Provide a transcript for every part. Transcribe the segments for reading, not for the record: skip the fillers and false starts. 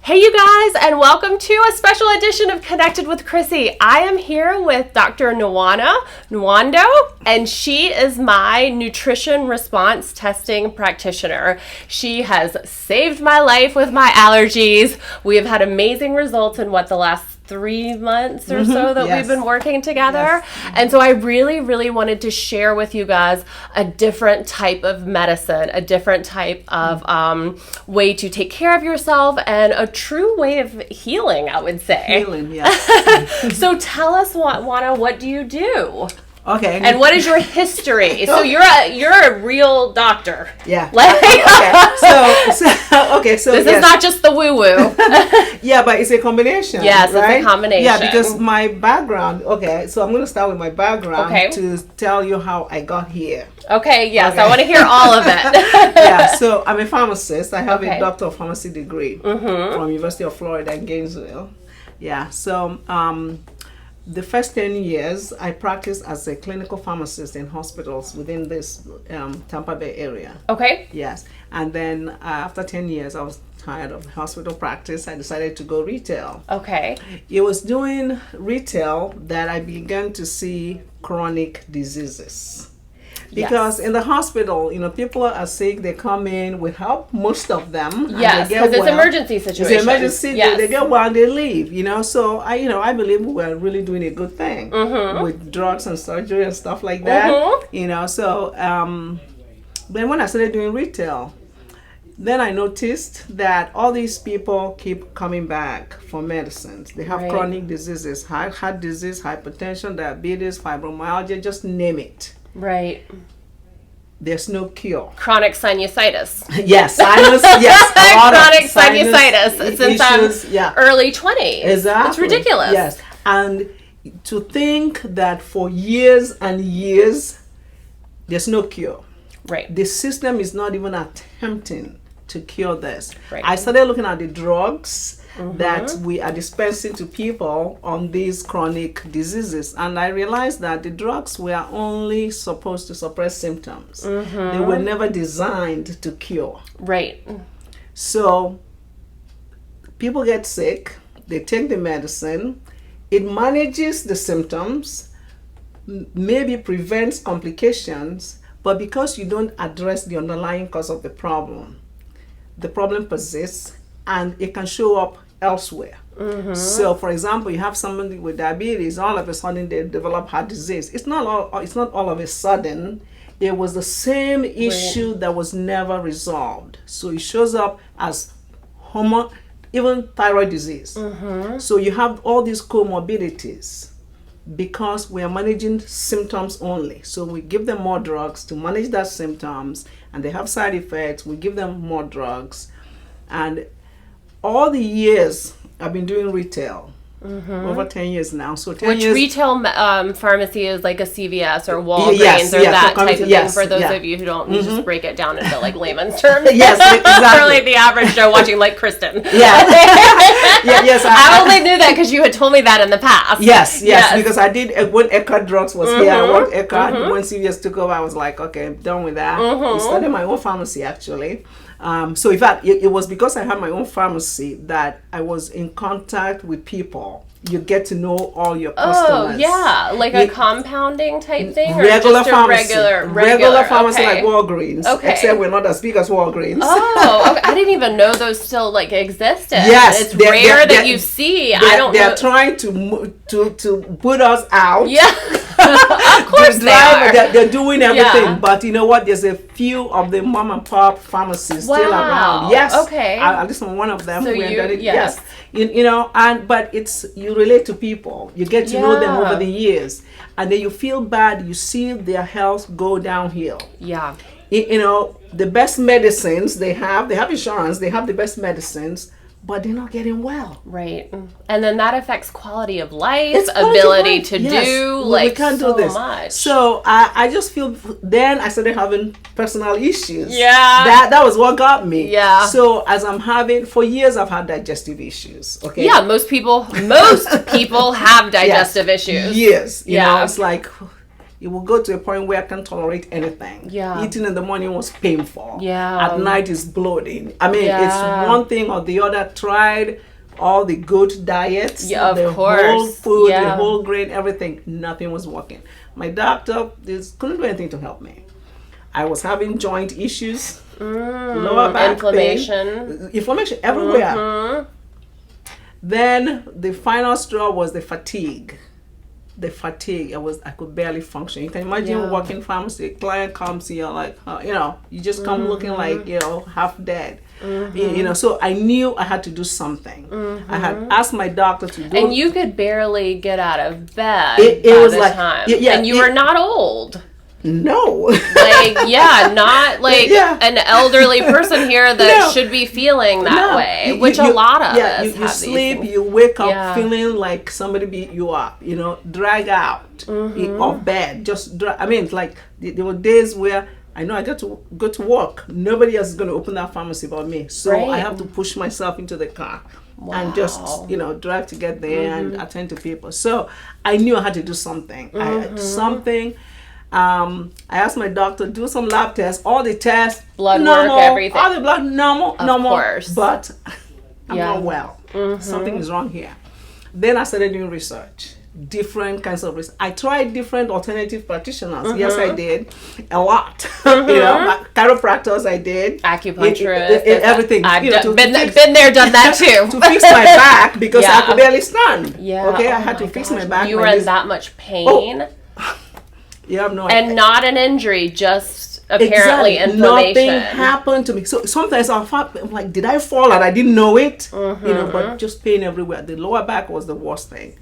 Hey you guys, and welcome to a special edition of Connected with Krissy. I am here with Dr. Nwanna Nwando, and she is my nutrition response testing practitioner. She has saved my life with my allergies. We have had amazing results in the last 3 months or so that we've been working together. And so I really wanted to share with you guys a different type of medicine, a different type of way to take care of yourself, and a true way of healing, I would say. Healing, yes. So tell us, Nwanna, what do you do? Okay. And what is your history? So you're a real doctor. Yeah. So this is not just the woo-woo. Yeah, but it's a combination. Yes, right? It's a combination. Yeah, because my background, so I'm going to start with my background to tell you how I got here. Okay, yes, I want to hear all of it. Yeah, so I'm a pharmacist. I have a Doctor of Pharmacy degree from University of Florida in Gainesville. Yeah, so the first 10 years, I practiced as a clinical pharmacist in hospitals within this Tampa Bay area. Okay. Yes. And then after 10 years, I was tired of hospital practice. I decided to go retail. Okay. It was doing retail that I began to see chronic diseases. Because in the hospital, people are sick, they come in, we help most of them. Yes, because it's an emergency situation. It's an emergency, they get well, they leave, So I believe we're really doing a good thing with drugs and surgery and stuff like that. So then when I started doing retail, then I noticed that all these people keep coming back for medicines. They have chronic diseases, heart disease, hypertension, diabetes, fibromyalgia, just name it. Right. There's no cure. Chronic sinusitis. Yes, sinus. Yes, chronic sinusitis since I'm early 20s. Exactly. It's ridiculous. Yes, and to think that for years and years there's no cure. Right. The system is not even attempting to cure this. Right. I started looking at the drugs that we are dispensing to people on these chronic diseases, and I realized that the drugs were only supposed to suppress symptoms. They were never designed to cure. Right. So people get sick, they take the medicine, it manages the symptoms, maybe prevents complications, but because you don't address the underlying cause of the problem persists and it can show up elsewhere. So, for example, you have somebody with diabetes, all of a sudden they develop heart disease. It's not all of a sudden. It was the same issue that was never resolved. So it shows up as even thyroid disease. So you have all these comorbidities because we are managing symptoms only. So we give them more drugs to manage that symptoms, and they have side effects. We give them more drugs. And all the years I've been doing retail, over 10 years now. So 10 years. Retail pharmacy is like a CVS or Walgreens or that type of thing. For those of you who don't, we just break it down into like layman's terms. Yes, exactly. For like the average Joe watching like Kristen. Yes. I only knew that because you had told me that in the past. Yes. Because I did when Eckhart Drugs was here. I worked Eckhart. When CVS took over, I was like, okay, I'm done with that. I started my own pharmacy actually. So in fact, it was because I had my own pharmacy that I was in contact with people. You get to know all your customers. Oh, yeah. Like a compounding type thing? Regular or just pharmacy. A regular pharmacy like Walgreens. Okay. Except we're not as big as Walgreens. Oh, okay. I didn't even know those still existed. Yes. It's rare that you see. They're trying to put us out. Yeah. Of course They're doing everything. Yeah. But you know what? There's a few of the mom and pop pharmacies still around. Yes. Okay. At least one of them. So yes. But you relate to people. You get to know them over the years. And then you feel bad. You see their health go downhill. Yeah. The best medicines they have insurance, they have the best medicines, but they're not getting well. Right. And then that affects quality of life, ability to do, we can't do this. Much. So I just feel, then I started having personal issues. Yeah. That was what got me. Yeah. So for years I've had digestive issues. Okay. Yeah, most people have digestive issues. Yes. You know, it's like, it will go to a point where I can't tolerate anything. Yeah. Eating in the morning was painful. Yeah. At night is bloating. I mean, Yeah. it's one thing or the other. Tried all the good diets, Yeah, of the course. whole food, Yeah. the whole grain, everything. Nothing was working. My doctor couldn't do anything to help me. I was having joint issues, lower back inflammation, inflammation everywhere. Mm-hmm. Then the final straw was the fatigue. I could barely function. You can imagine working pharmacy. A client comes and you're like, you just come looking like, half dead. So I knew I had to do something. I had asked my doctor to do. And you could barely get out of bed it by was the like, time. yeah, and you were not old. No. Not like an elderly person here that should be feeling that way, which a lot of us you have sleep, these you wake up feeling like somebody beat you up, drag out of bed. It's like there were days where I know I got to go to work. Nobody else is going to open that pharmacy but me. So I have to push myself into the car. And just drive to get there and attend to people. So I knew I had to do something. I asked my doctor, do some lab tests, all the tests, blood normal, work, everything. all the blood normal, of course. But I'm not well. Something is wrong here. Then I started doing research, different kinds of research. I tried different alternative practitioners. Yes, I did a lot. Chiropractors, I did. Acupuncturist, everything. I've been there, done that too. To fix my back because I could barely stand. Yeah. Okay, I had to fix my back. You were in that much pain. You have no idea. And not an injury, just apparently inflammation. Nothing happened to me. So sometimes I'm like, did I fall and I didn't know it? But just pain everywhere. The lower back was the worst thing.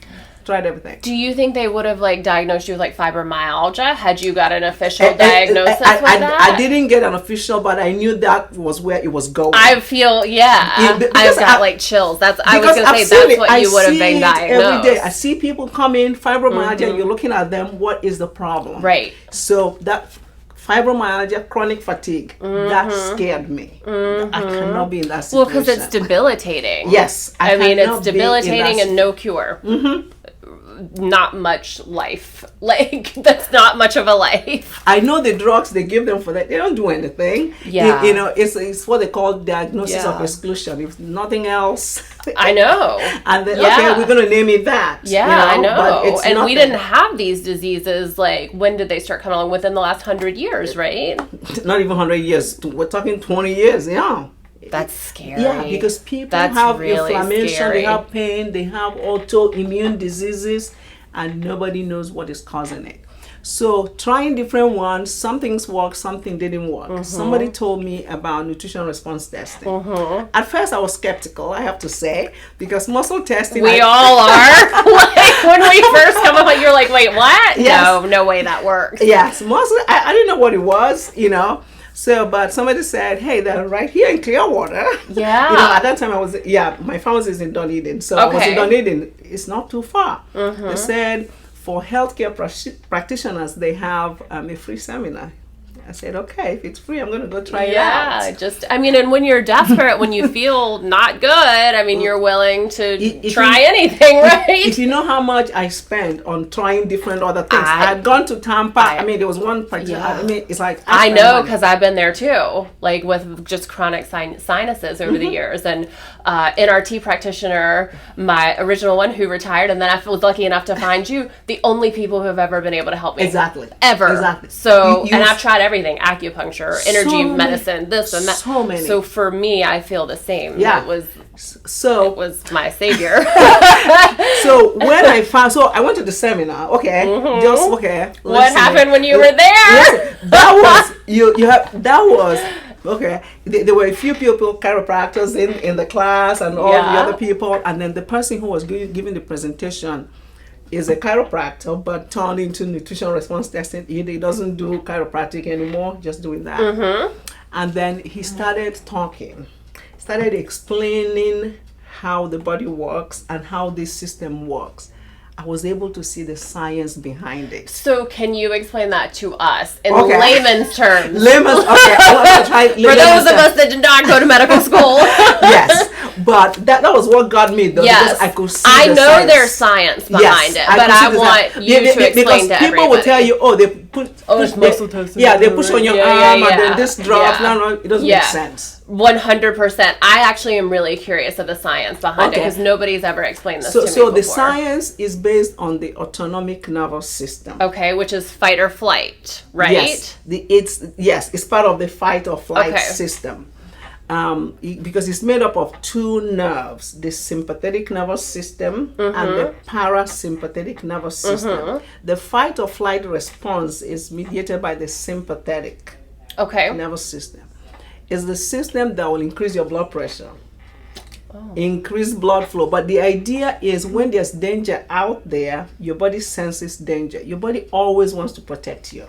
Tried everything. Do you think they would have diagnosed you with fibromyalgia had you got an official diagnosis with that? I didn't get an official, but I knew that was where it was going. I feel, I've got chills. I was going to say that's what you would have been diagnosed. Every day. I see people come in, fibromyalgia, you're looking at them, what is the problem? Right. So that fibromyalgia, chronic fatigue, that scared me. I cannot be in that situation. Well, because it's debilitating. Yes. I mean, it's debilitating and no cure. Not much life. That's not much of a life. I know the drugs they give them for that, they don't do anything. Yeah. It's what they call diagnosis of exclusion. If nothing else. I know. And then, okay, we're going to name it that. Yeah, I know. But it's and nothing. we didn't have these diseases, when did they start coming along? Within the last 100 years, right? Not even 100 years. We're talking 20 years, That's scary. Yeah, because people have inflammation, they have pain, they have autoimmune diseases, and nobody knows what is causing it. So trying different ones, some things work, something didn't work. Somebody told me about nutrition response testing. At first I was skeptical, I have to say, because muscle testing... We all are. When we first come up, you're like, wait, what? Yes. No way that works. Yes, muscle, I didn't know what it was, So, but somebody said, hey, they're right here in Clearwater. Yeah. At that time my pharmacy is in Dunedin. So I was in Dunedin. It's not too far. They said for healthcare practitioners, they have a free seminar. I said, okay, if it's free, I'm going to go try it out. And when you're desperate, when you feel not good, you're willing to try anything, right? If you know how much I spent on trying different other things. I had gone to Tampa. There was one particular, it's like... I know, because I've been there too, with just chronic sinuses over the years. And NRT practitioner, my original one who retired, and then I was lucky enough to find you, the only people who have ever been able to help me. Ever. Exactly. So, and I've tried everything, acupuncture, energy medicine, this and that. So many. So for me, I feel the same. Yeah. It was my savior. So when I went to the seminar, what happened when you were there? That was, okay, there were a few people, chiropractors in the class and all the other people, and then the person who was giving the presentation is a chiropractor, but turned into nutrition response testing. He doesn't do chiropractic anymore, just doing that. And then he started talking, started explaining how the body works and how this system works. I was able to see the science behind it. So can you explain that to us in Okay. layman's terms? Layman's, okay, I want to try For those of us that did not go to medical school. Yes, but that was what got me though. Yes. Because I could see I the know science. there's science behind it, I but could see I the want science. you to explain because to people everybody. will tell you, oh, they put it's muscle testing. Yeah, they push on your arm and then this drops. Yeah. No, it doesn't make sense. 100%. I actually am really curious of the science behind it because nobody's ever explained this to me So before. the science is based on the autonomic nervous system. Okay, which is fight or flight, right? Yes, it's part of the fight or flight Okay. system. Because it's made up of two nerves, the sympathetic nervous system and the parasympathetic nervous system. The fight or flight response is mediated by the sympathetic nervous system. It's the system that will increase your blood pressure, increase blood flow. But the idea is when there's danger out there, your body senses danger. Your body always wants to protect you.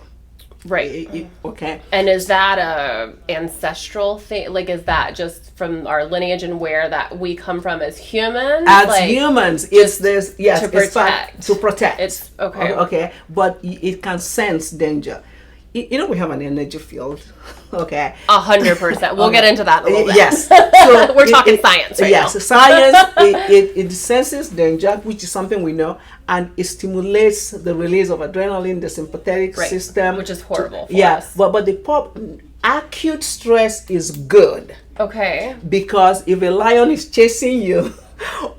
Right. Okay. And is that a ancestral thing? Like, is that just from our lineage and where that we come from as humans? As humans, it's this. Yes, to protect. To protect. It's okay. Okay, but it can sense danger. You know, we have an energy field. Okay. 100%. We'll get into that in a little bit. Yes. So we're talking science right now. Yes, science. It senses danger, which is something we know, and it stimulates the release of adrenaline, the sympathetic system, which is horrible. Yes, but the acute stress is good. Okay. Because if a lion is chasing you,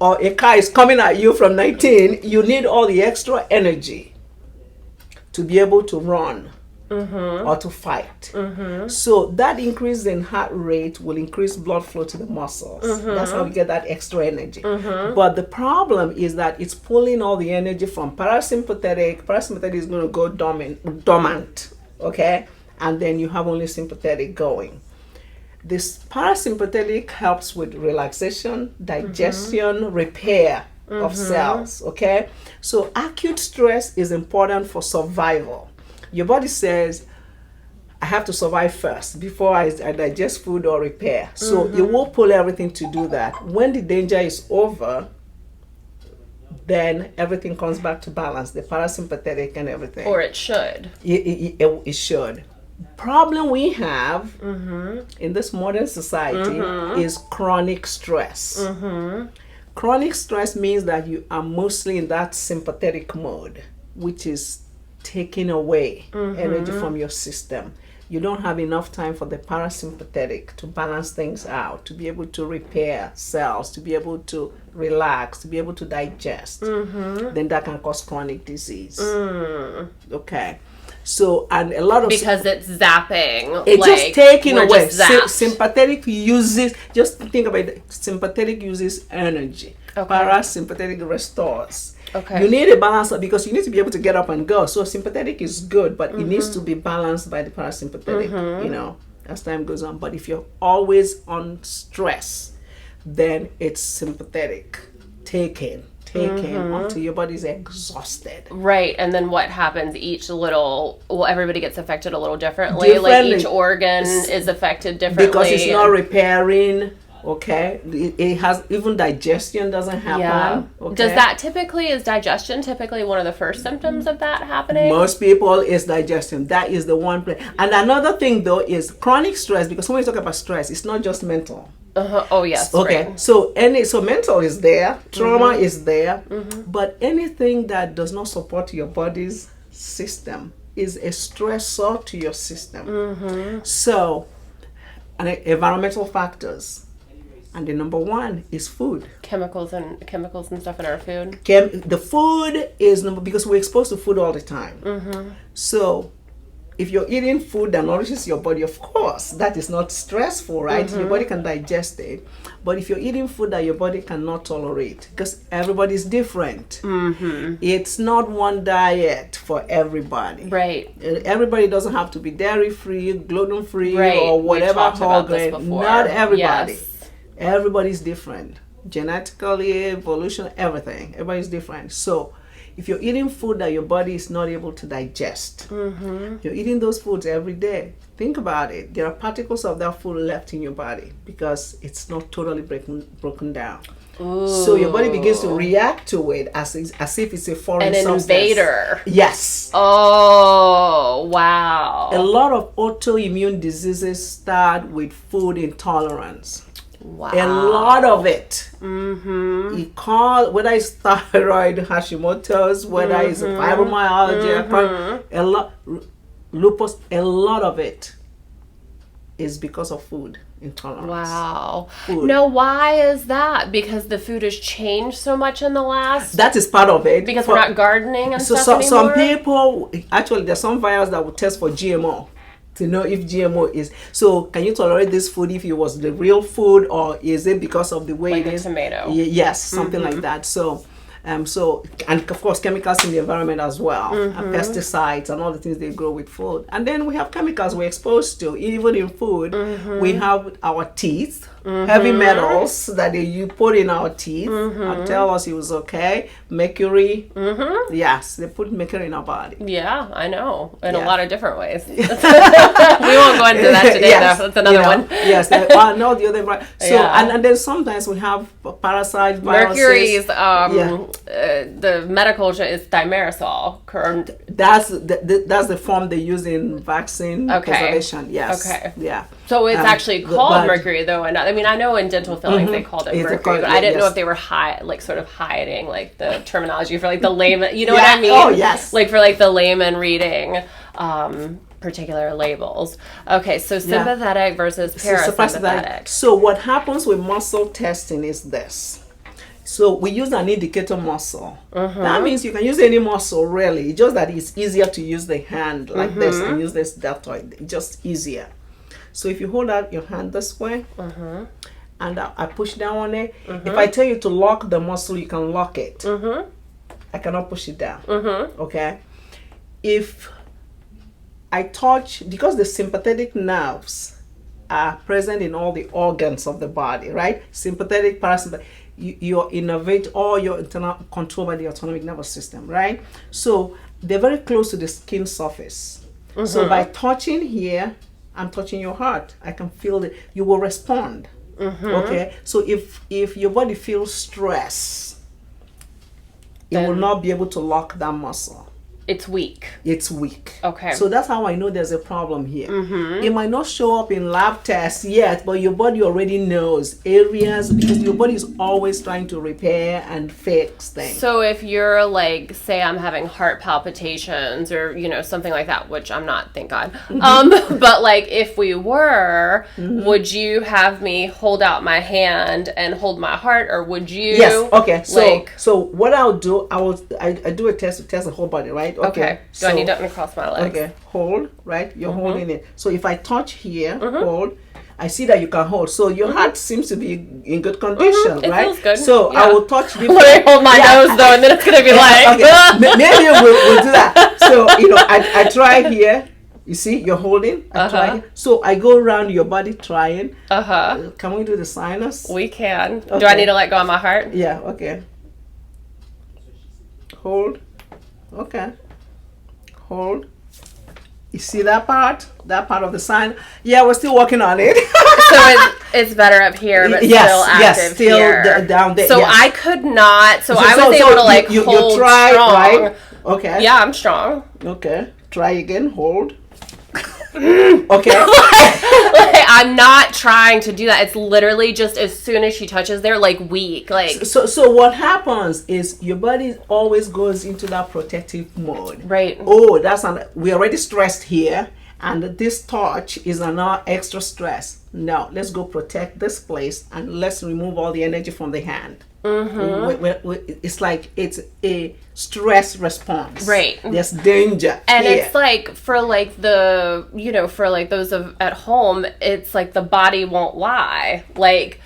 or a car is coming at you from 19, you need all the extra energy to be able to run. Or to fight. So that increase in heart rate will increase blood flow to the muscles. That's how we get that extra energy. But the problem is that it's pulling all the energy from parasympathetic. Parasympathetic is going to go dormant, okay? And then you have only sympathetic going. This parasympathetic helps with relaxation, digestion, repair of cells, okay? So acute stress is important for survival. Your body says, I have to survive first before I digest food or repair. So you will pull everything to do that. When the danger is over, then everything comes back to balance, the parasympathetic and everything. Or it should. It should. Problem we have in this modern society is chronic stress. Chronic stress means that you are mostly in that sympathetic mode, which is taking away energy from your system. You don't have enough time for the parasympathetic to balance things out, to be able to repair cells, to be able to relax, to be able to digest. Then that can cause chronic disease. Okay. So, and a lot of... Because it's zapping. It's just taking away. Sympathetic uses, just think about it, sympathetic uses energy. Parasympathetic restores. Okay. You need a balance because you need to be able to get up and go. So sympathetic is good, but it needs to be balanced by the parasympathetic, you know, as time goes on. But if you're always on stress, then it's sympathetic. Taking until your body's exhausted. Right, and then what happens? Everybody gets affected a little differently. Like each organ is affected differently. Because it's not repairing. Okay, it has, even digestion doesn't happen. Yeah. Okay? Is digestion typically one of the first symptoms of that happening? Most people is digestion. That is the one place. And another thing though is chronic stress, because when we talk about stress, it's not just mental. Oh yes. Okay. Right. So mental is there, trauma is there, but anything that does not support your body's system is a stressor to your system. So, and environmental factors. And the number one is food. Chemicals and stuff in our food. The food is because we're exposed to food all the time. So if you're eating food that nourishes your body, of course, that is not stressful, right? Your body can digest it. But if you're eating food that your body cannot tolerate, because everybody's different. It's not one diet for everybody. Right. Everybody doesn't have to be dairy-free, gluten-free, right. or whatever whole grain. Not everybody. Yes. Everybody's different. Genetically, evolution, everything. Everybody's different. So if you're eating food that your body is not able to digest, you're eating those foods every day, think about it. There are particles of that food left in your body because it's not totally broken down. So your body begins to react to it as if it's a foreign substance. Invader. Yes. Oh, wow. A lot of autoimmune diseases start with food intolerance. Wow. A lot of it. Whether it's thyroid, Hashimoto's, whether it's fibromyalgia, lupus, a lot of it is because of food intolerance. Wow. Food. Now, why is that? Because the food has changed so much in the last... That is part of it. Because we're not gardening and stuff anymore? Some people, actually, there's some viruses that would test for GMO to know if GMO is... So, can you tolerate this food if it was the real food, or is it because of the way like it is? Tomato. Yes, something like that. So, and of course chemicals in the environment as well, and pesticides and all the things they grow with food. And then we have chemicals we're exposed to, even in food. We have our teeth, heavy metals that you put in our teeth and tell us it was okay. Mercury, yes, they put mercury in our body. Yeah, I know, in a lot of different ways. We won't go into that today, though. That's another one. Yes, no, the other one. So, and then sometimes we have parasites, viruses. Mercury's, the medical is thimerosal. That's the form they use in vaccine preservation. Yes. Okay. Yeah. So it's actually called mercury, though. And I mean, I know in dental fillings they called it mercury, but I didn't know if they were sort of hiding like the terminology for like the layman. You know what I mean? Oh yes. Like for like the layman reading particular labels. Okay, so sympathetic versus parasympathetic. So what happens with muscle testing is this. So we use an indicator muscle. That means you can use any muscle really. It's just that it's easier to use the hand like this and use this deltoid. It's just easier. So if you hold out your hand this way and I push down on it, if I tell you to lock the muscle, you can lock it. I cannot push it down. Okay? If I touch, because the sympathetic nerves are present in all the organs of the body, right? Sympathetic, parasympathetic. You innervate all your internal control by the autonomic nervous system, right? So they're very close to the skin surface. So by touching here, I'm touching your heart. I can feel it. You will respond. Okay. So if your body feels stress, it will not be able to lock that muscle. It's weak. It's weak. Okay. So that's how I know there's a problem here. It might not show up in lab tests yet, but your body already knows areas, because your body is always trying to repair and fix things. So if you're like, say I'm having heart palpitations or, something like that, which I'm not, thank God. But like if we were, would you have me hold out my hand and hold my heart, or would you? Yes. Okay. So what I'll do, I do a test to test the whole body, right? Okay. Do I need to uncross my legs? Okay. Hold, right? You're holding it. So if I touch here, hold, I see that you can hold. So your heart seems to be in good condition, It right? feels good. So I will touch the... When I hold my nose though, and then it's going to be like... Maybe we'll do that. So, I try here. You see, you're holding. I try. So I go around your body trying. Can we do the sinus? We can. Okay. Do I need to let go of my heart? Yeah, okay. Hold. Okay. Hold. You see that part? That part of the sign? Yeah, we're still working on it. So it's better up here, but still active here. Down there. So I could not. So I was able to you hold try, strong. Right? Okay. Yeah, I'm strong. Okay. Try again. Hold. Okay. I'm not trying to do that. It's literally just as soon as she touches, they're like weak. Like so what happens is your body always goes into that protective mode. Right. Oh, we're already stressed here, and this touch is another extra stress. No, let's go protect this place and let's remove all the energy from the hand. It's like it's a stress response. Right. There's danger. And here. it's like for like the, for like those at home, it's like the body won't lie. Like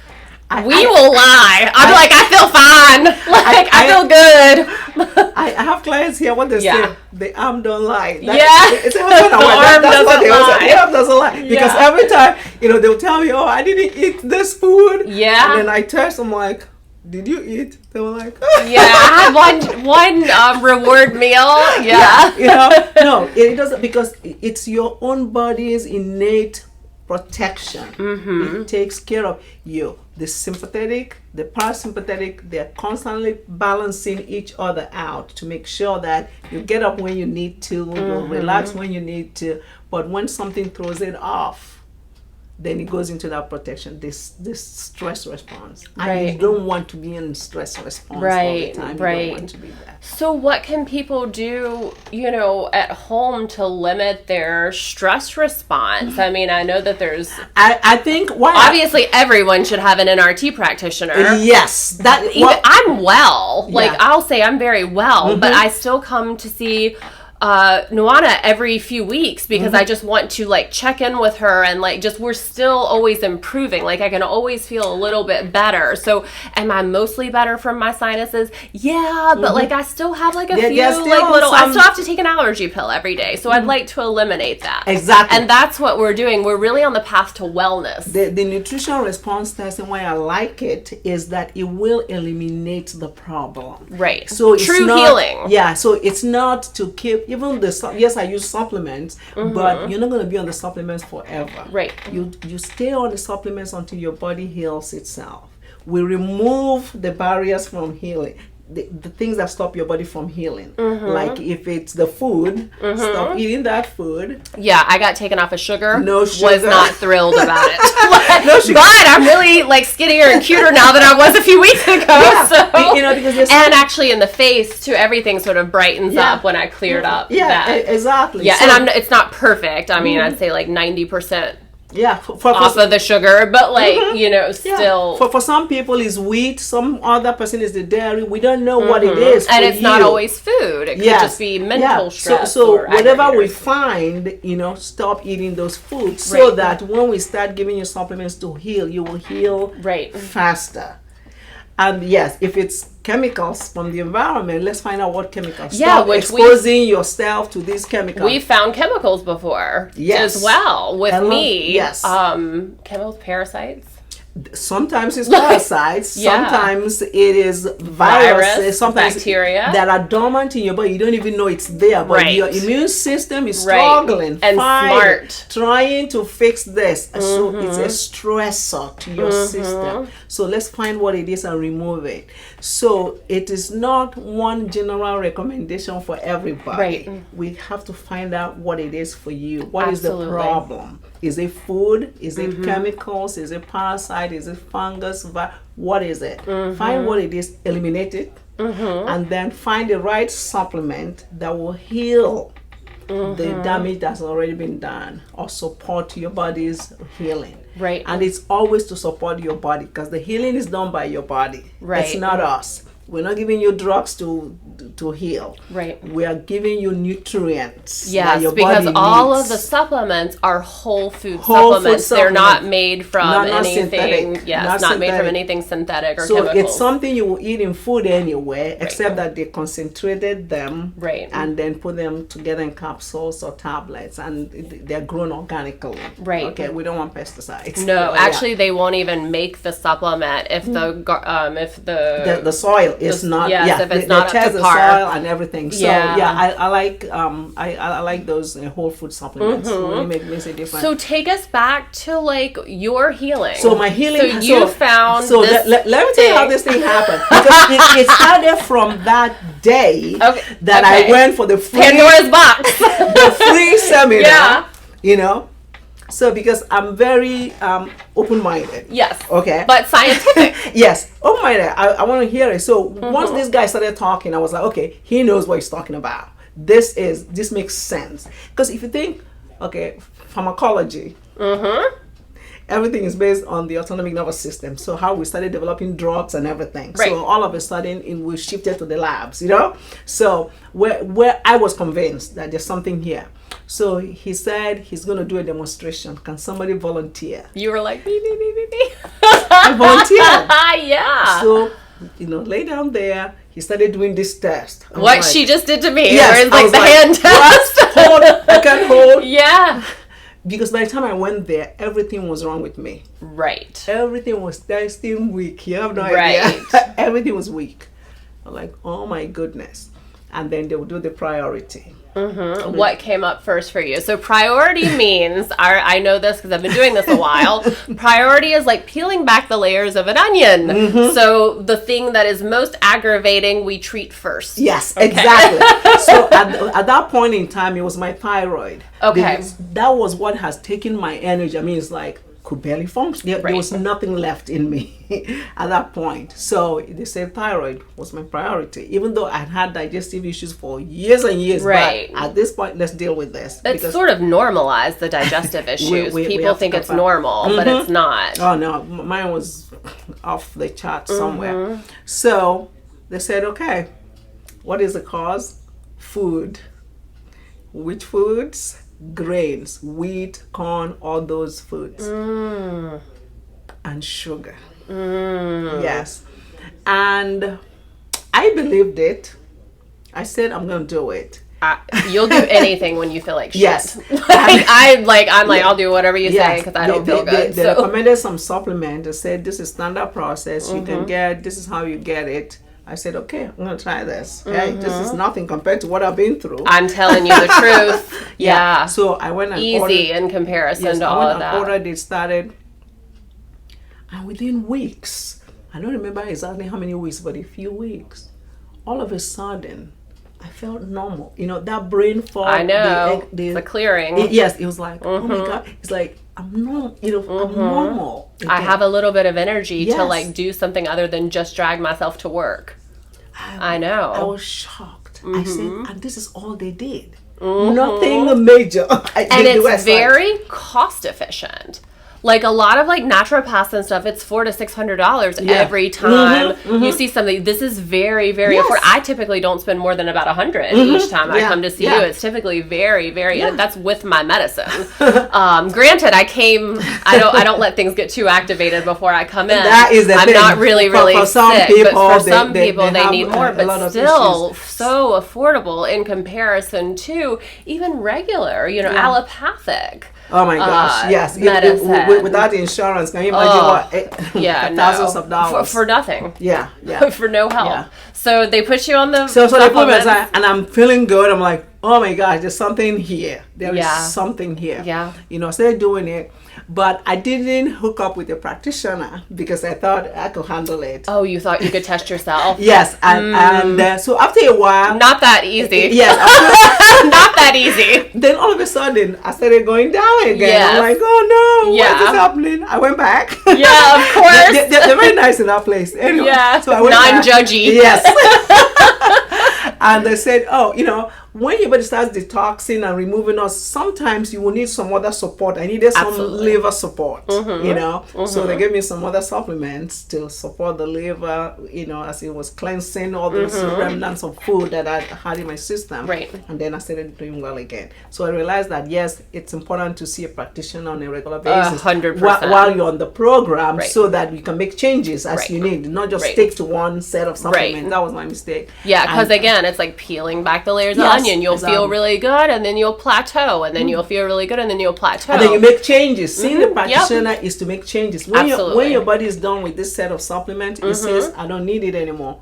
we will lie. I'm like, I feel fine. Like I feel good. I have clients here. What they say, the arm don't lie. It's the arm doesn't lie. The arm doesn't lie. Because every time, they'll tell me, oh, I didn't eat this food. Yeah. And then I test them like, did you eat? They were like, yeah, I had one reward meal. Yeah. No, it doesn't, because it's your own body's innate protection. It takes care of you. The sympathetic, the parasympathetic, they're constantly balancing each other out to make sure that you get up when you need to, you relax when you need to. But when something throws it off, then it goes into that protection, this stress response. And you don't want to be in stress response all the time. You don't want to be that. So what can people do, at home to limit their stress response? I mean, I know that there's... I think... obviously, everyone should have an NRT practitioner. Yes. I'm well. Like, I'll say I'm very well, but I still come to see... Nwanna every few weeks because I just want to check in with her and we're still always improving. I can always feel a little bit better. So am I mostly better from my sinuses? Yeah, but I still have a few little, I still have to take an allergy pill every day. So I'd like to eliminate that. Exactly. And that's what we're doing. We're really on the path to wellness. The nutritional response test, and why I like it is that it will eliminate the problem. Right. So it's true healing. Yeah. So it's not to keep even yes, I use supplements, but you're not going to be on the supplements forever. Right. You stay on the supplements until your body heals itself. We remove the barriers from healing. The things that stop your body from healing. Like if it's the food, stop eating that food. Yeah, I got taken off of sugar. No sugar. Was not thrilled about it. No sugar. But I'm really skinnier and cuter now than I was a few weeks ago. Yeah. So. Because and actually in the face too, everything sort of brightens up when I cleared up. Yeah, exactly. Yeah, so, and it's not perfect. I mean, I'd say 90%. Yeah, off of the sugar, but still. For some people it's wheat, some other person is the dairy. We don't know what it is. And it's not always food. It could just be mental stress. So whatever we find, stop eating those foods so that when we start giving you supplements to heal, you will heal faster. And yes, if it's chemicals from the environment, let's find out what chemicals. Stop exposing yourself to these chemicals. We found chemicals before as well with me. Yes. Chemicals, parasites. Sometimes it's parasites. Sometimes it is viruses. Sometimes bacteria that are dormant in your body. You don't even know it's there, but your immune system is struggling and smart, trying to fix this. So it's a stressor to your system. So let's find what it is and remove it. So it is not one general recommendation for everybody. We have to find out what it is for you. What is the problem? Is it food? Is it chemicals? Is it parasite? Is it fungus? What is it? Find what it is, eliminate it, and then find the right supplement that will heal the damage that's already been done or support your body's healing. Right. And it's always to support your body because the healing is done by your body. Right. It's not us. We're not giving you drugs to heal. Right. We are giving you nutrients. Yes, that your because body all needs. of the supplements are whole food supplements. They're not made from anything. Synthetic. Yes, not made from anything synthetic or chemicals. So it's something you will eat in food anyway, except that they concentrated them and then put them together in capsules or tablets, and they're grown organically. Right. Okay. We don't want pesticides. No, actually, they won't even make the supplement if the soil is not. Yes, if it's not up test to the par. soil and everything. So I like those whole food supplements. Really makes a difference. So take us back to your healing. So my healing. So you found. So let me tell you how this thing happened, because it started from that day that I went for the free Pandora's box, the free seminar. So because I'm very open-minded. Yes. Okay. But scientific. Yes. Open-minded. I want to hear it. So once this guy started talking, I was like, okay, he knows what he's talking about. This makes sense. Because if you think, pharmacology, everything is based on the autonomic nervous system. So how we started developing drugs and everything. Right. So all of a sudden we shifted to the labs, So where I was convinced that there's something here. So he said he's going to do a demonstration. Can somebody volunteer? You were like, me. I volunteered. Yeah. So, lay down there. He started doing this test. What she just did to me. Yes, where it's the hand test. Hold, I can hold. Yeah. Because by the time I went there, everything was wrong with me. Right. Everything was testing weak. You have no idea. Everything was weak. I'm like, oh my goodness. And then they would do the priority. What came up first for you? So priority means, I know this because I've been doing this a while, priority is like peeling back the layers of an onion. So the thing that is most aggravating, we treat first. Yes, exactly. So at that point in time, it was my thyroid. Okay. Because that was what has taken my energy. I mean, it's like, could barely function. There was nothing left in me at that point. So they said thyroid was my priority, even though I had digestive issues for years and years. Right. But at this point, let's deal with this. It's sort of normalized, the digestive issues. People think it's normal, but it's not. Oh no, mine was off the chart somewhere. So they said, okay, what is the cause? Food. Which foods? Grains, wheat, corn, all those foods. And sugar. Yes. And I believed it. I said, I'm going to do it. You'll do anything when you feel like shit. Yes. I'll do whatever you say because I don't feel good. They recommended some supplement. They said, this is standard process. You can get, this is how you get it. I said, okay, I'm going to try this. Hey, this is nothing compared to what I've been through. I'm telling you the truth. Yeah. So I went and ordered. Easy in comparison to all of that. I ordered it, started. And within weeks, I don't remember exactly how many weeks, but a few weeks, all of a sudden, I felt normal. You know, that brain fog. I know. The clearing. It was like, oh my God. It's like, I'm normal. I'm normal. Again. I have a little bit of energy to like do something other than just drag myself to work. I know. I was shocked. I said, and this is all they did. Nothing major. And it's very cost efficient. Like a lot of like naturopaths and stuff, it's $400 to $600 every time you see something. This is very, very affordable. I typically don't spend more than about $100 each time I come to see you. It's typically very, very. And that's with my medicine. Granted, I don't let things get too activated before I come in. That is the thing. I'm not really for some sick, people, but for some people they need more. But still, so affordable in comparison to even regular, allopathic. Oh my gosh! Yes, without the insurance, can you imagine thousands of dollars for nothing? Yeah, for no help. Yeah. So they put you on the so they put me aside, and I'm feeling good. I'm like, oh my gosh, there's something here. There is something here. Yeah, I started doing it, but I didn't hook up with a practitioner because I thought I could handle it. Oh, you thought you could test yourself? Yes, and so after a while, not that easy. Yes, not that easy. Then all of a sudden, I started going down again. Yes. I'm like, oh no, what is happening? I went back. Yeah, of course. They're very nice in that place. Anyway, so I went non-judgy. Yes. And they said, when your body starts detoxing and removing us, sometimes you will need some other support. I needed some liver support, So they gave me some other supplements to support the liver, as it was cleansing all those remnants of food that I had in my system. Right. And then I started doing well again. So I realized that, yes, it's important to see a practitioner on a regular basis 100%. While you're on the program so that you can make changes as you need, not just stick to one set of supplements. That was my mistake. Yeah, because again, it's like peeling back the layers of onion. You'll feel really good, and then you'll plateau, and then you'll feel really good, and then you'll plateau. And then you make changes. Seeing the practitioner is to make changes. When your body is done with this set of supplements, it says, I don't need it anymore.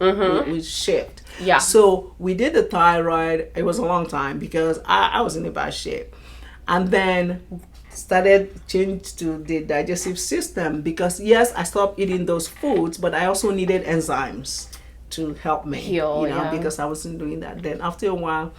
We shift. Yeah. So we did the thyroid. It was a long time because I was in a bad shape. And then started change to the digestive system because, yes, I stopped eating those foods, but I also needed enzymes to help me heal, because I wasn't doing that. Then after a while,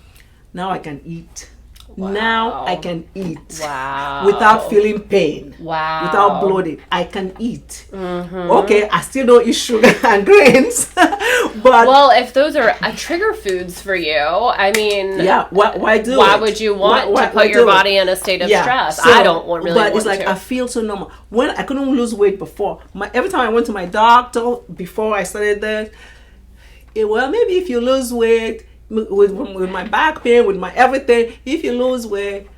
now I can eat. Wow. Now I can eat. Wow. Without feeling pain. Wow. Without bloating. I can eat. Okay, I still don't eat sugar and grains. But if those are trigger foods for you, I mean, why do it? Why would you want to put your body in a state of stress? So, I don't really want to. But it's like I feel so normal. When I couldn't lose weight before, every time I went to my doctor before I started that, maybe if you lose weight, with my back pain, with my everything, if you lose weight,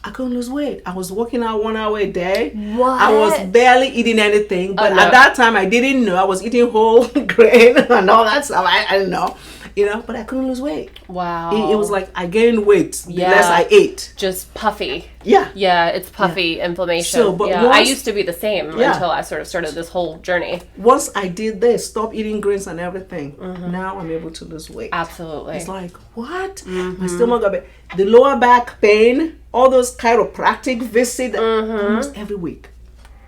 I couldn't lose weight. I was working out 1 hour a day. What? I was barely eating anything. But at that time, I didn't know. I was eating whole grain and all that stuff. I didn't know. but I couldn't lose weight. Wow. It was like I gained weight the Yeah. less I ate. Just puffy. Yeah. Yeah, it's puffy inflammation. So, but yeah. I used to be the same Yeah. until I sort of started this whole journey. Once I did this, stop eating grains and everything, now I'm able to lose weight. Absolutely. It's like, what? My stomach got bad. The lower back pain, all those chiropractic visits, almost every week,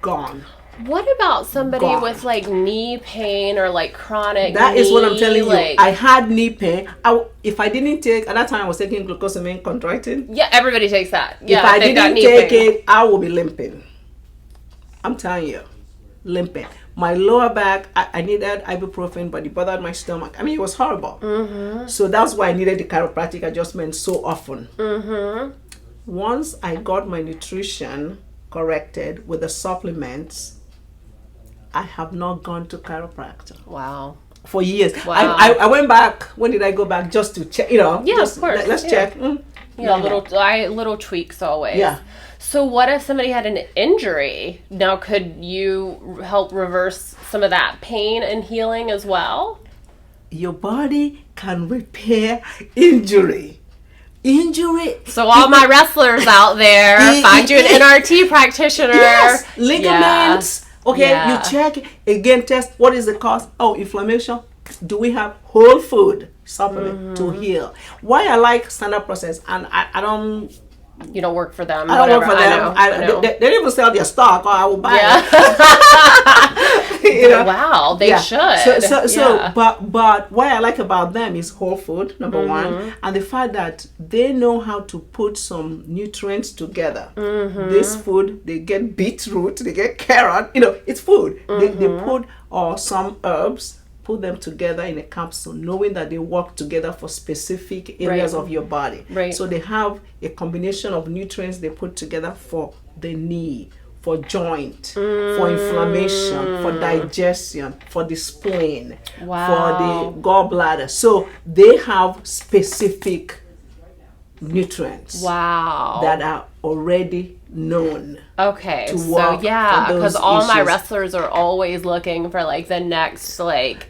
gone. What about somebody Gone. with like knee pain or like chronic That is what I'm telling you. like, I had knee pain. If I didn't take, at that time I was taking glucosamine chondroitin. Yeah, everybody takes that. Yeah, If I they've got didn't knee take pain. it, I will be limping. I'm telling you, limping. My lower back, I needed ibuprofen, but it bothered my stomach. I mean, it was horrible. So that's why I needed the chiropractic adjustment so often. Once I got my nutrition corrected with the supplements, I have not gone to chiropractor Wow. for years. Wow. I went back. When did I go back? Just to check, Yeah, just, of course. Let's Yeah. check. Yeah, No. little tweaks always. Yeah. So what if somebody had an injury? Now, could you help reverse some of that pain and healing as well? Your body can repair injury. So all my wrestlers out there, find you an NRT practitioner. Yes, ligaments. Okay, Yeah. you check again. Test what is the cause. Oh, inflammation. Do we have whole food supplement to heal? Why I like standard process, and I don't. You don't work for them. I don't whatever. work for them. I know. They don't even sell their stock, or I will buy it. Yeah. Wow, they should. So, but what I like about them is whole food, number one, and the fact that they know how to put some nutrients together. This food, they get beetroot, they get carrot. It's food. They put some herbs. Put them together in a capsule, knowing that they work together for specific areas of your body. Right. So they have a combination of nutrients they put together for the knee, for joint, for inflammation, for digestion, for the spleen, Wow. for the gallbladder. So they have specific nutrients Wow. that are already known. Okay, to so work yeah, for those because all my issues. wrestlers are always looking for like the next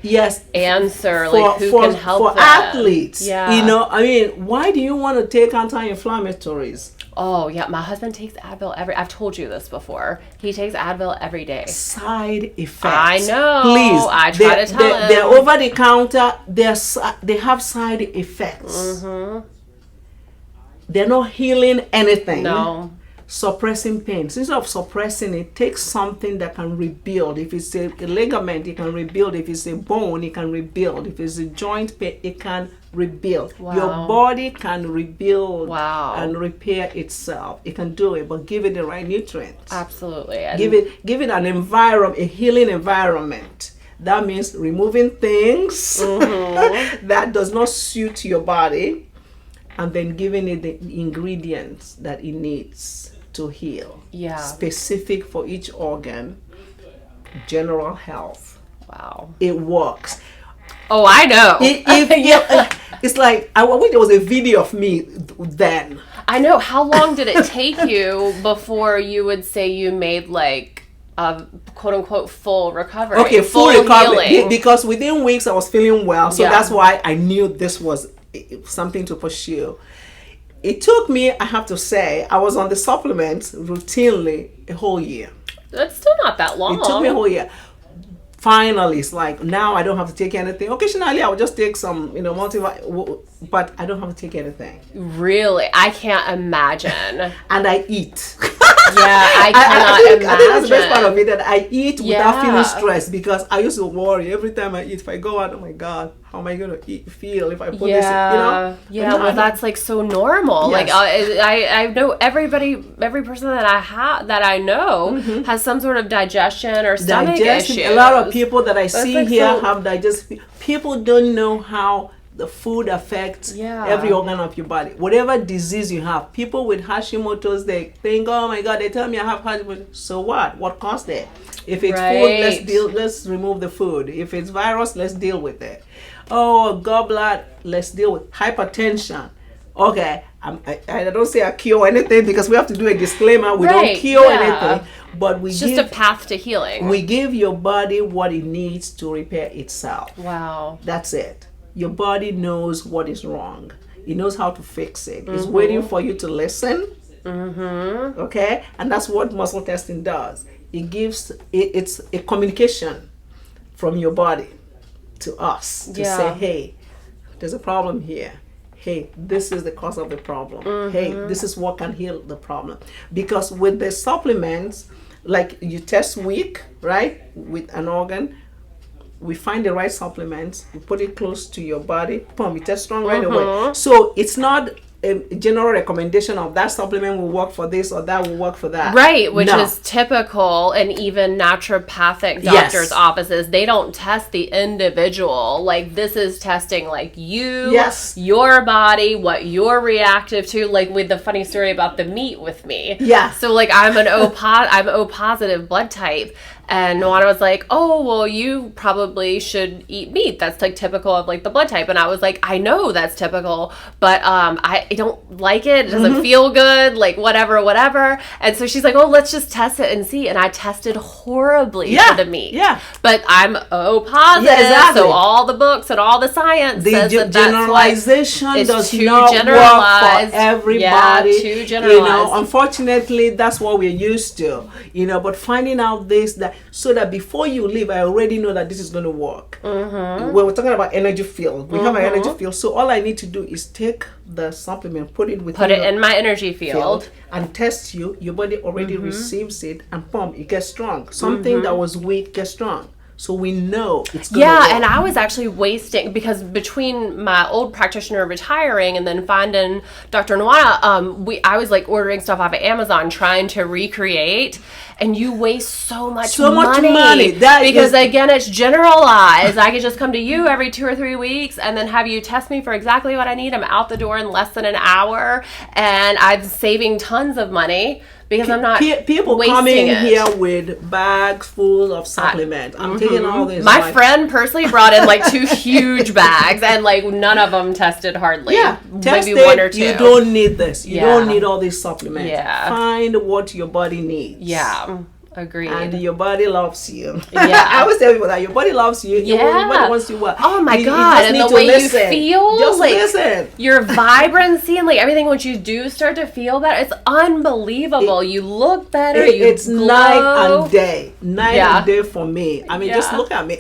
Yes, answer, for, like who for, can help for them. athletes. Yeah. I mean, why do you want to take anti-inflammatories? Oh yeah, my husband takes Advil I've told you this before. He takes Advil every day. Side effects. I know. Please, I try to tell him. They're over the counter. They have side effects. They're not healing anything. No. Suppressing pain. So instead of suppressing it, take something that can rebuild. If it's a ligament, it can rebuild. If it's a bone, it can rebuild. If it's a joint pain, it can rebuild. Wow. Your body can rebuild Wow. and repair itself. It can do it, but give it the right nutrients. Absolutely. And Give it an environment, a healing environment. That means removing things that does not suit your body, and then giving it the ingredients that it needs to heal. Yeah. Specific for each organ, general health. Wow. It works. Oh, I know. It's like, I wish there was a video of me then. I know. How long did it take you before you would say you made like a quote unquote full recovery? Okay, full recovery. healing? Because within weeks I was feeling well. So Yeah. that's why I knew this was something to pursue. It took me, I have to say, I was on the supplements routinely a whole year. That's still not that long. It took me a whole year. Finally, it's like now I don't have to take anything. Occasionally, I will just take some, but I don't have to take anything. Really? I can't imagine. And I eat. Yeah, I cannot imagine. I think that's the best part of it, that I eat without Yeah. feeling stressed, because I used to worry every time I eat. If I go out, oh my God, how am I going to feel if I put this in, Yeah, But no, well, that's like so normal. Yes. Like I know every person that I know has some sort of digestion or stomach digestion. issues. A lot of people that I see like here so- have digestive. People don't know how the food affects Yeah. every organ of your body. Whatever disease you have, people with Hashimoto's, they think, oh my God, they tell me I have Hashimoto's. So what? What caused it? If it's food, let's remove the food. If it's virus, let's deal with it. Oh, gallbladder, let's deal with hypertension. Okay, I don't say I cure anything, because we have to do a disclaimer. We don't cure anything, but It's just a path to healing. we give your body what it needs to repair itself. Wow. That's it. your body knows what is wrong. It knows how to fix it. It's waiting for you to listen. Okay? And that's what muscle testing does. It gives, it's a communication from your body to us to say, hey, there's a problem here. Hey, this is the cause of the problem. Hey, this is what can heal the problem. Because with the supplements, like you test weak, right, with an organ, we find the right supplements, we put it close to your body, boom, it tests strong right away. So it's not a general recommendation of that supplement will work for this or that will work for that. Right, which is typical in even naturopathic doctors' offices. They don't test the individual. Like, this is testing like you, your body, what you're reactive to. Like with the funny story about the meat with me. Yeah. So like I'm O positive blood type. And Nwanna was like, oh, well, you probably should eat meat. That's like typical of like the blood type. And I was like, I know that's typical, but I don't like it. It doesn't feel good, like whatever. And so she's like, oh, let's just test it and see. And I tested horribly for the meat. Yeah. But I'm O positive, so all the books and all the science says that generalization does not work for everybody. Yeah, too generalized. You know, unfortunately, that's what we're used to. You know, but finding out so that before you leave, I already know that this is going to work. When we're talking about energy field, we have an energy field. So all I need to do is take the supplement, put it in my energy field, and test you. Your body already receives it, and boom, it gets strong. Something that was weak gets strong. So we know it's going to work. And I was actually wasting, because between my old practitioner retiring and then finding Dr. Nwanna, I was like ordering stuff off of Amazon trying to recreate, and you waste so much money. Because again, it's generalized. I could just come to you every 2 or 3 weeks and then have you test me for exactly what I need. I'm out the door in less than an hour, and I'm saving tons of money. Because I'm not people coming here with bags full of supplements. I'm taking all this. My friend personally brought in like 2 huge bags, and like none of them tested hardly. Yeah, maybe 1 or 2. You don't need this. You don't need all these supplements. Yeah, find what your body needs. Yeah. Agreed. And your body loves you. Yeah. I always tell people that your body loves you. Your body wants you well. Oh my God. And the way you feel. Just like, listen. Your vibrancy and like everything, once you do start to feel better, it's unbelievable. You look better. It's glow. Night and day. Night and day for me. I mean, just look at me.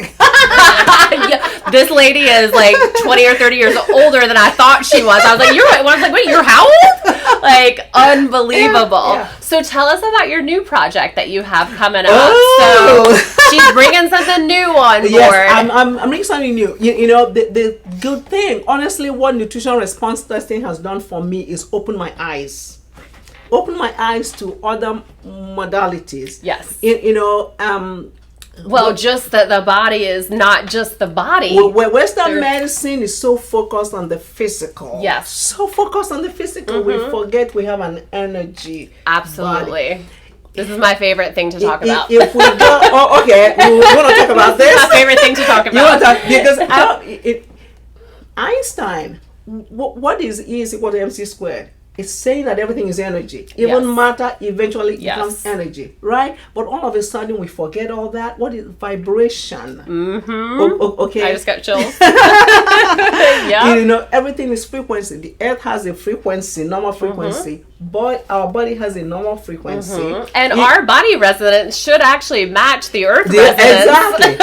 This lady is like 20 or 30 years older than I thought she was. I was like, you're right. I was like, wait, you're how old? Like, unbelievable. Yeah. So tell us about your new project that you have coming up. So she's bringing something new on board. Yes, I'm bringing something new. You know, the good thing, honestly, what nutrition response testing has done for me is open my eyes. Open my eyes to other modalities. Yes. Just that the body is not just the body. Western medicine is so focused on the physical. Yes. So focused on the physical, we forget we have an energy. Absolutely. Body. This is my favorite thing to talk about. If we go, okay, we want to talk about this. This is my favorite thing to talk about. You want to talk, because Einstein, what is E is equal to MC squared? It's saying that everything is energy. Even matter eventually becomes energy, right? But all of a sudden we forget all that. What is vibration? Okay. I just got chills. You know, everything is frequency. The earth has a frequency, normal frequency. But our body has a normal frequency. And our body resonance should actually match the earth resonance. Exactly.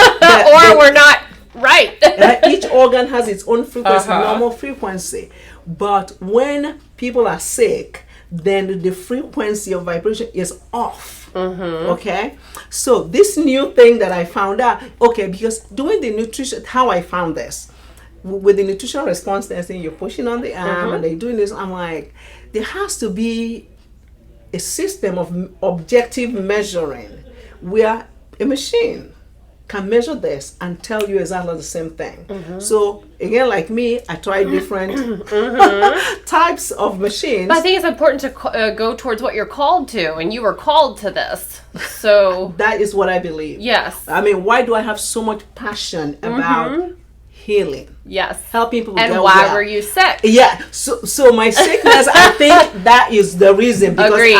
Or we're not right. Each organ has its own frequency, normal frequency. But when people are sick, then the frequency of vibration is off. Okay? So this new thing that I found out, because doing the nutrition, how I found this, with the nutrition response testing, you're pushing on the arm and they're doing this, I'm like, there has to be a system of objective measuring where a machine can measure this and tell you exactly the same thing. So again, like me, I tried different types of machines. But I think it's important to go towards what you're called to, and you were called to this. So that is what I believe. Yes. I mean, why do I have so much passion about healing? Yes. Helping people and get why well. were you sick? Yeah. So my sickness, I think that is the reason. Because Agreed.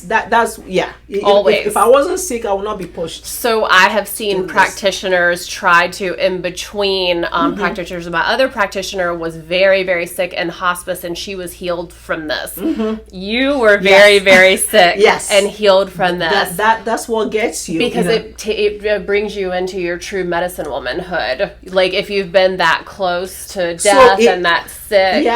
That's yeah. Always. If I wasn't sick, I would not be pushed. So I have seen practitioners try to, in between practitioners. My other practitioner was very, very sick in hospice, and she was healed from this. You were very, very sick and healed from this. That's what gets you. Because it brings you into your true medicine womanhood. Like, if you've been that close to death and that sick, you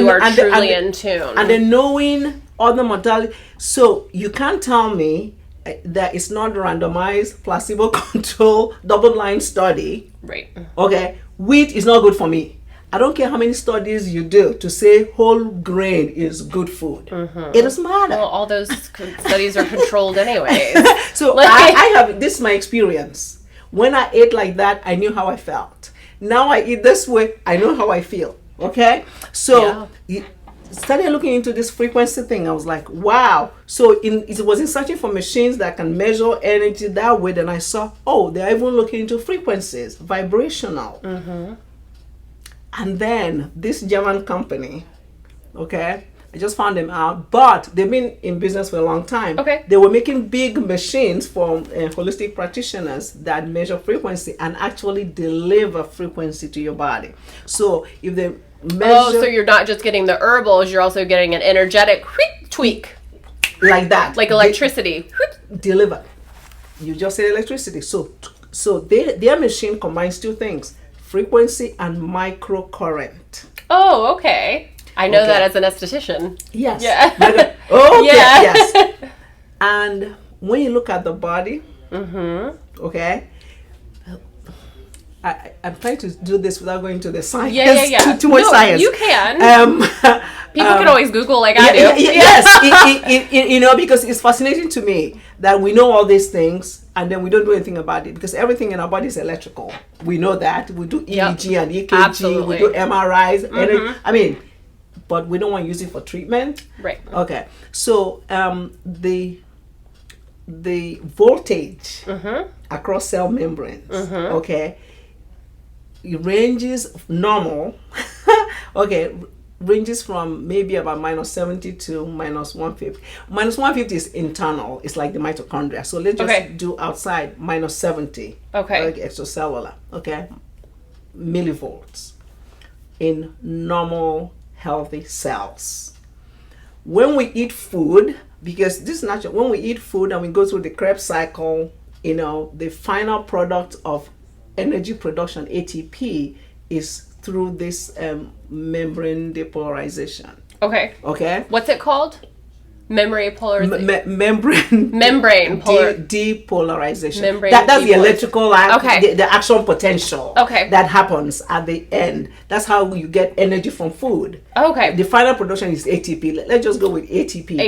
are truly in tune. And then knowing other modality. So you can't tell me that it's not randomized, placebo control, double-blind study. Right. Okay. Wheat is not good for me. I don't care how many studies you do to say whole grain is good food. It doesn't matter. Well, all those studies are controlled anyways. So I have, this is my experience. When I ate like that, I knew how I felt. Now I eat this way, I know how I feel. Okay? So started looking into this frequency thing. I was like, wow. So it was in searching for machines that can measure energy that way. Then I saw, they're even looking into frequencies, vibrational. And then this German company, I just found them out, but they've been in business for a long time. They were making big machines for holistic practitioners that measure frequency and actually deliver frequency to your body. So if they measure... so you're not just getting the herbals, you're also getting an energetic tweak. Like that. Like electricity. Deliver. You just said electricity. So their machine combines two things, frequency and microcurrent. Oh, okay. I know that as an esthetician. Yes. Yeah. Yes. And when you look at the body, I'm trying to do this without going to the science. Too much science. You can. People can always Google like I do. Yes. Because it's fascinating to me that we know all these things and then we don't do anything about it, because everything in our body is electrical. We know that. We do EEG and EKG. Absolutely. We do MRIs. But we don't want to use it for treatment. Right. Okay. So the voltage across cell membranes, it ranges normal. Ranges from maybe about -70 to -150. -150 is internal. It's like the mitochondria. So let's just do outside -70. Like extracellular. Millivolts in normal healthy cells. When we eat food, because this is natural, when we eat food and we go through the Krebs cycle, the final product of energy production, ATP, is through this membrane depolarization. Okay. What's it called? Memory polarization. Membrane depolarization. That's the electrical the action potential that happens at the end. That's how you get energy from food. The final production is ATP. Let's just go with ATP.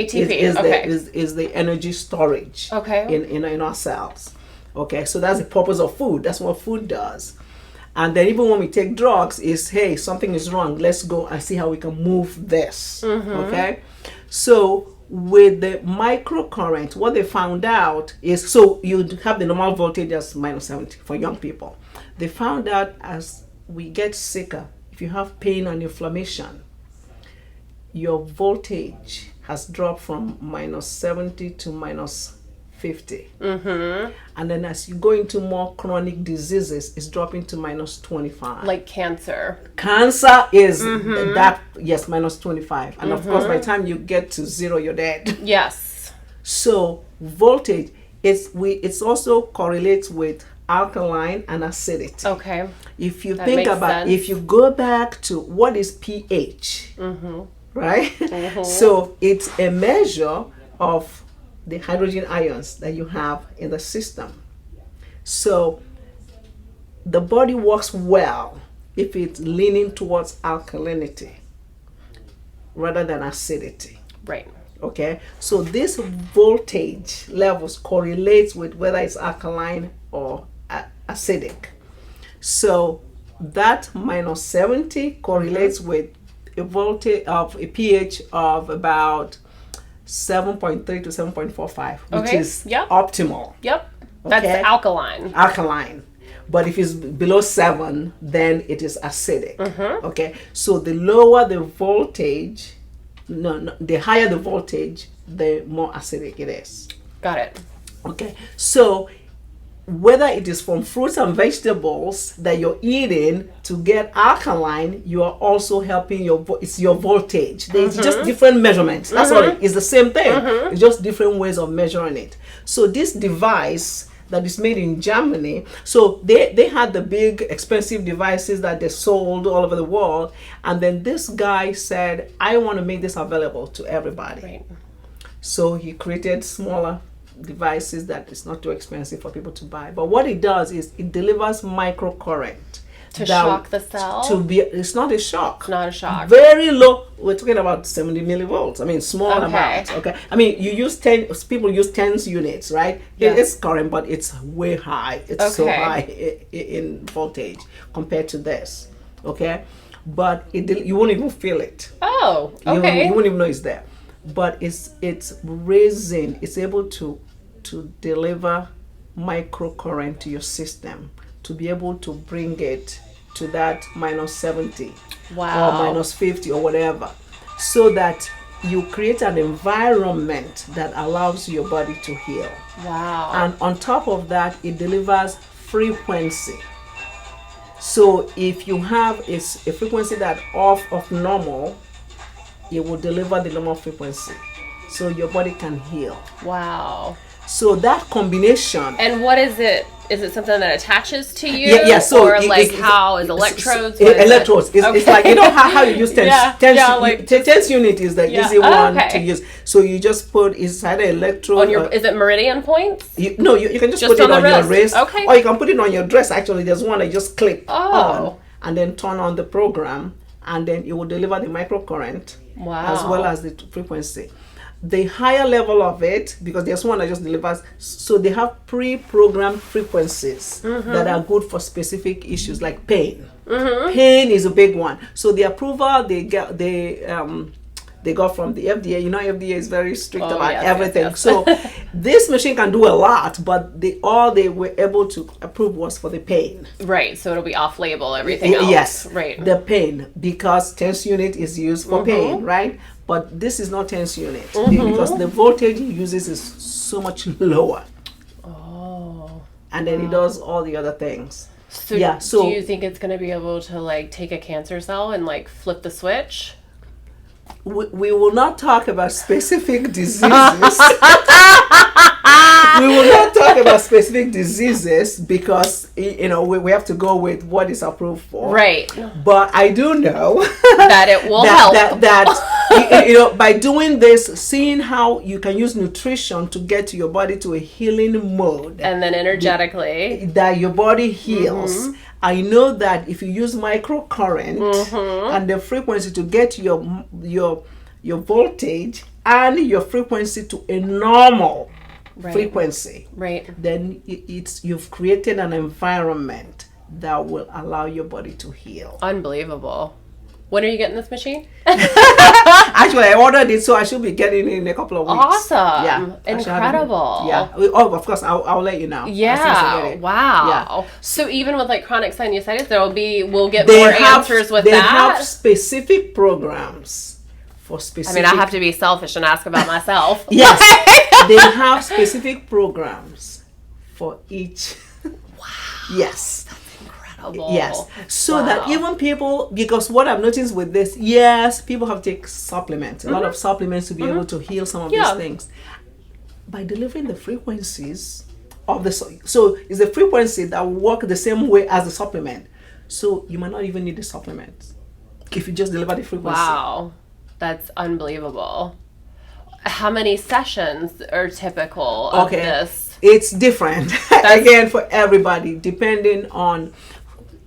Is the energy storage in our cells. So that's the purpose of food. That's what food does. And then even when we take drugs, is hey, something is wrong. Let's go and see how we can move this. So with the microcurrent, what they found out is, so you have the normal voltage as -70 for young people. They found out as we get sicker, if you have pain and inflammation, your voltage has dropped from -70 to -50. And then as you go into more chronic diseases, it's dropping to -25. Like cancer. Cancer is that, yes, -25. And of course, by the time you get to 0, you're dead. Yes. So voltage, it's also correlates with alkaline and acidity. If you think about, if you go back to what is pH, right? So it's a measure of the hydrogen ions that you have in the system. So the body works well if it's leaning towards alkalinity rather than acidity. Right. So this voltage levels correlates with whether it's alkaline or acidic. So that -70 correlates with a voltage of a pH of about 7.3 to 7.45, which is optimal. That's alkaline. But if it's below 7, then it is acidic. Okay, so the lower the voltage, the higher the voltage, the more acidic it is. Got it. Okay, so whether it is from fruits and vegetables that you're eating to get alkaline, you are also helping it's your voltage. There's just different measurements. That's all. It's the same thing. It's just different ways of measuring it. So this device that is made in Germany, so they had the big expensive devices that they sold all over the world, and then this guy said, I want to make this available to everybody. Right. So he created smaller devices that is not too expensive for people to buy. But what it does is it delivers microcurrent to shock the cell. It's not a shock. Not a shock. Very low. We're talking about 70 millivolts. I mean, small amounts. Okay. I mean, you use people use tens units, right? Yeah. It's current, but it's way high. It's so high in voltage compared to this. Okay. But you won't even feel it. Oh, okay. You won't even know it's there. But it's raising. It's able to deliver microcurrent to your system to be able to bring it to that minus 70 or minus 50 or whatever, so that you create an environment that allows your body to heal. Wow. And on top of that, it delivers frequency. So if you have a frequency that off of normal, it will deliver the normal frequency, so your body can heal. Wow. So that combination. And what is it? Is it something that attaches to you? Yeah. So or how is electrodes? Electrodes. It's like, you know how you use tens. Tens unit is the easy one to use. So you just put inside an electrode. On your, is it meridian points? You can just put it on your wrist. Okay. Or you can put it on your dress. Actually, there's one that you just click on and then turn on the program, and then it will deliver the microcurrent as well as the frequency. The higher level of it, because there's one that just delivers, so they have pre-programmed frequencies that are good for specific issues like pain. Pain is a big one. So the approval they got from the FDA. You know, FDA is very strict about everything. Yes. So this machine can do a lot, but all they were able to approve was for the pain. Right. So it'll be off-label, everything else. Yes. Right. The pain, because tens unit is used for pain, right? But this is not tens unit because the voltage it uses is so much lower. Oh. And then it does all the other things. So do you think it's going to be able to like take a cancer cell and like flip the switch? We will not talk about specific diseases. We will not talk about specific diseases because we have to go with what is approved for. Right. But I do know that it will help. That by doing this, seeing how you can use nutrition to get your body to a healing mode, and then energetically that your body heals. I know that if you use microcurrent and the frequency to get your voltage and your frequency to a normal frequency, then you've created an environment that will allow your body to heal. Unbelievable. When are you getting this machine? Actually, I ordered it, so I should be getting it in a couple of weeks. Awesome. Yeah. Incredible. Yeah. Oh, of course, I'll let you know. Yeah. Wow. Yeah. So even with like chronic sinusitis, we'll get more answers with that? They have specific programs for specific... I mean, I have to be selfish and ask about myself. Yes. They have specific programs for each... Wow. Yes. Incredible. Yes. So that even people, because what I've noticed with this, yes, people have to take supplements, a lot of supplements to be able to heal some of these things. By delivering the frequencies of so it's the frequency that will work the same way as the supplement. So you might not even need the supplement if you just deliver the frequency. Wow. That's unbelievable. How many sessions are typical of this? It's different. Again, for everybody, depending on...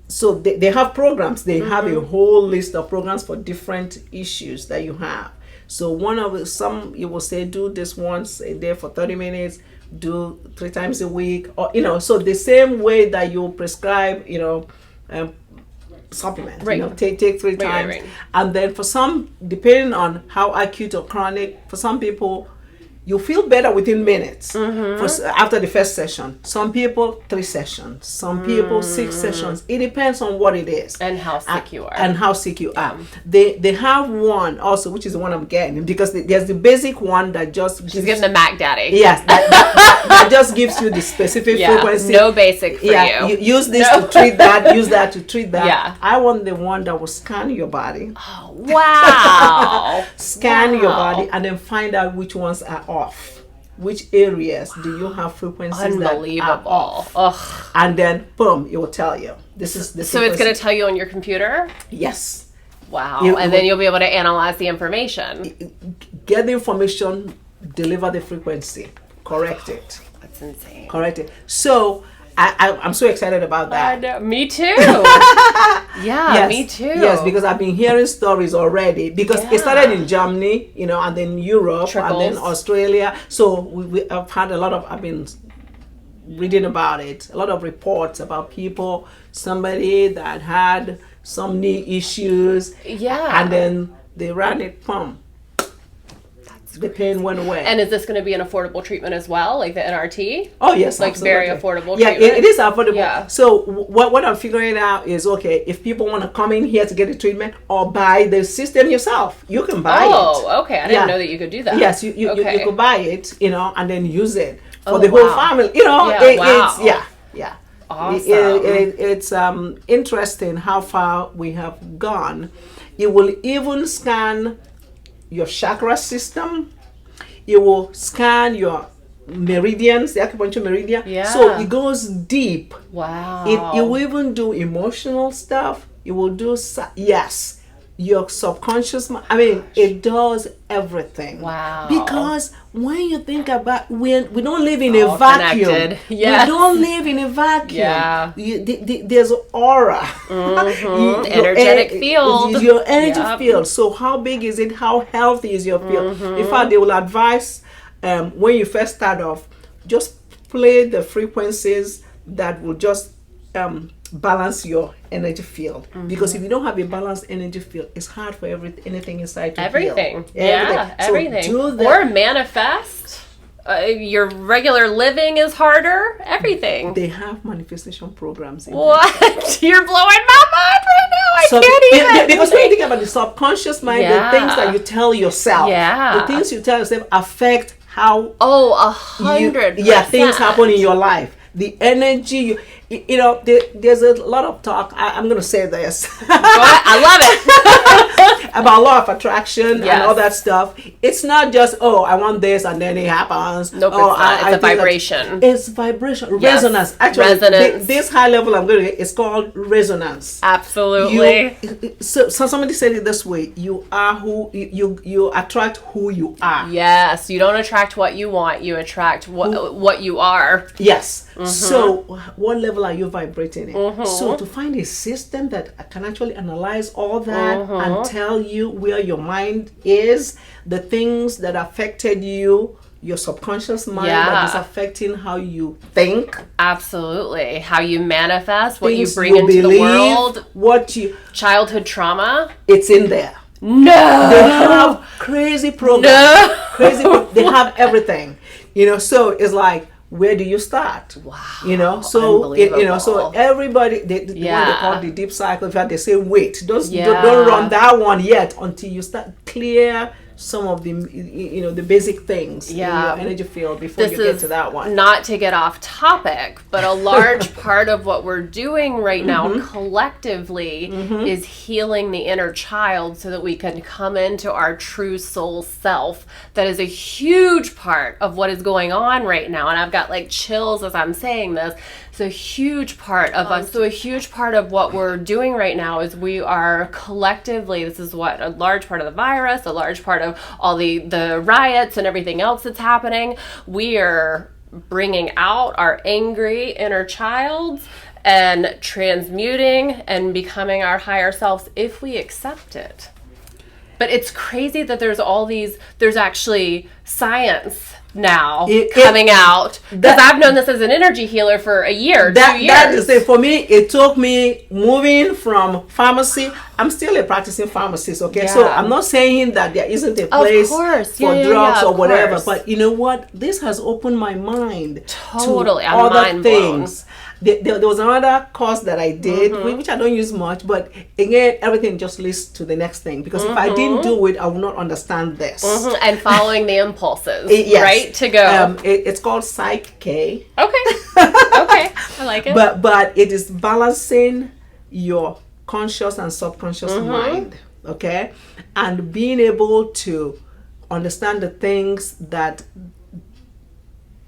So they have programs. They have a whole list of programs for different issues that you have. So some you will say, do this once a day for 30 minutes, do 3 times a week, or so the same way that you prescribe, supplement, take 3 times. And then for some, depending on how acute or chronic, for some people You feel better within minutes after the first session. Some people 3 sessions. Some people 6 sessions. It depends on what it is And how sick you are. And how sick you are. They have one also, which is the one I'm getting, because there's the basic one that just She's getting the Mac Daddy. Yes, that just gives you the specific frequency. No basic for you. Use this to treat that. Use that to treat that. Yeah. I want the one that will scan your body. Oh, wow. Scan your body and then find out which ones are off. Which areas do you have frequencies that are off? Ugh. And then boom, it will tell you. This is the So it's going to tell you on your computer? Yes. Wow. And then you'll be able to analyze the information. Get the information, deliver the frequency, correct it. That's insane. Correct it. So I'm so excited about that. I know. Me too. Yes, me too. Yes, because I've been hearing stories already. Because it started in Germany, and then Europe, and then Australia. So I've had I've been reading about it, a lot of reports about people, somebody that had some knee issues. Yeah. And then they ran it, the pain went away. And is this going to be an affordable treatment as well, like the NRT? Oh yes, like absolutely. very affordable. Yeah, treatment? it is affordable. Yeah. So what I'm figuring out is, okay, if people want to come in here to get the treatment or buy the system yourself, you can buy it. Oh, okay. I didn't know that you could do that. Yes, you could buy it, and then use it for Oh, the whole wow. family. Yeah, It's Awesome. It's interesting how far we have gone. It will even scan your chakra system. It will scan your meridians, the acupuncture meridian. Yeah. So it goes deep. Wow. It will even do emotional stuff. It will do your subconscious mind. I mean, it does everything. Wow. Because when you think about, we don't live in a vacuum. Connected. Yes. We don't live in a vacuum. Yeah. There's aura. Energetic field. Your energy field. So how big is it? How healthy is your field? In fact, they will advise when you first start off, just play the frequencies that will just balance your energy field. Because if you don't have a balanced energy field, it's hard for anything inside to heal. Everything. So do that. Or manifest. Your regular living is harder. Everything. They have manifestation programs in What? You're blowing my mind right now. I can't even. Because when you think about the subconscious mind, the things that you tell yourself, the things you tell yourself affect how 100%. things happen in your life. The energy, there's a lot of talk. I'm going to say this. I love it. About law of attraction and all that stuff. It's not just, I want this and then it happens. Nope, it's not. It's a vibration. It's vibration. Yes. Resonance. Actually, Resonance. This high level I'm going to get is called resonance. Absolutely. So somebody said it this way: you are who you attract who you are. Yes, you don't attract what you want. You attract what you are. Yes. So what level are you vibrating in? So to find a system that can actually analyze all that and tell you where your mind is, the things that affected you, your subconscious mind that is affecting how you think. Absolutely. How you manifest, what you Things bring you into the believe, world. Childhood trauma. It's in there. No. They have crazy programs. They have everything. So it's like, where do you start? Wow. So everybody, the one they call the deep cycle, in fact, they say wait, don't run that one yet until you start clear some of the the basic things in your energy field before you get to that one. Not to get off topic, but a large part of what we're doing right now collectively is healing the inner child so that we can come into our true soul self. That is a huge part of what is going on right now, and I've got like chills as I'm saying this. It's a huge part of us. So a huge part of what we're doing right now is we are collectively, this is what a large part of the virus, a large part of all the riots and everything else that's happening. We are bringing out our angry inner child and transmuting and becoming our higher selves if we accept it. But it's crazy that there's actually science now coming out, because I've known this as an energy healer for a year, 2 years. That is it. For me, it took me moving from pharmacy. I'm still a practicing pharmacist, okay? So I'm not saying that there isn't a place for drugs or whatever, but you know what? This has opened my mind to other things. There was another course that I did, which I don't use much, but again, everything just leads to the next thing. Because if I didn't do it, I would not understand this. And following the impulses, right? To go. It's called Psych K. Okay. Okay. I like it. But it is balancing your conscious and subconscious mind, okay? And being able to understand the things that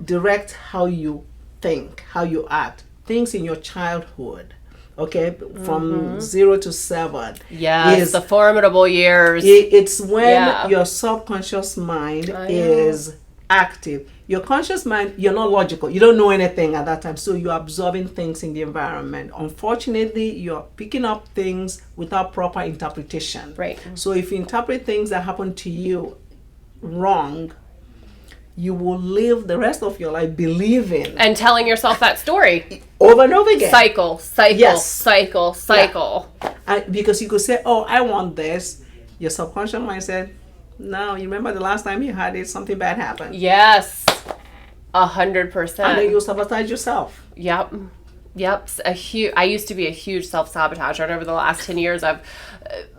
direct how you think, how you act. Things in your childhood, okay, from 0 to 7. Yes, the formidable years. It's when your subconscious mind is active. Your conscious mind, you're not logical. You don't know anything at that time, so you're absorbing things in the environment. Unfortunately, you're picking up things without proper interpretation. Right. So if you interpret things that happen to you wrong, you will live the rest of your life believing and telling yourself that story over and over again. Cycle. And because you could say, "Oh, I want this," your subconscious mind said, "No, you remember the last time you had it, something bad happened." Yes, 100%. And then you sabotage yourself. Yep. I used to be a huge self-sabotager, and over the last 10 years, I've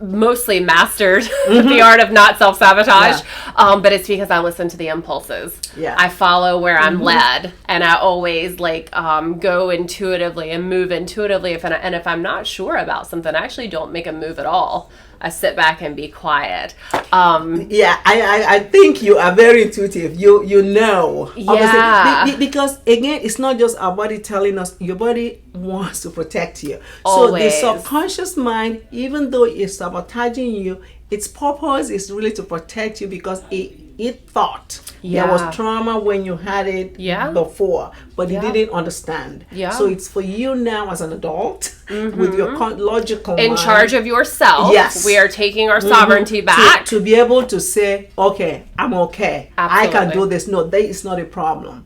mostly mastered the art of not self-sabotage. But it's because I listen to the impulses. I follow where I'm led, and I always go intuitively and move intuitively. If I'm not sure about something, I actually don't make a move at all. I sit back and be quiet. I think you are very intuitive. You know. Obviously, because again, it's not just our body telling us. Your body wants to protect you. Always. So the subconscious mind, even though it's sabotaging you, its purpose is really to protect you because it thought there was trauma when you had it before, but you didn't understand. So it's for you now as an adult with your logical mind. In charge of yourself. Yes. We are taking our sovereignty back. To be able to say, okay, I'm okay. Absolutely. I can do this. No, that is not a problem.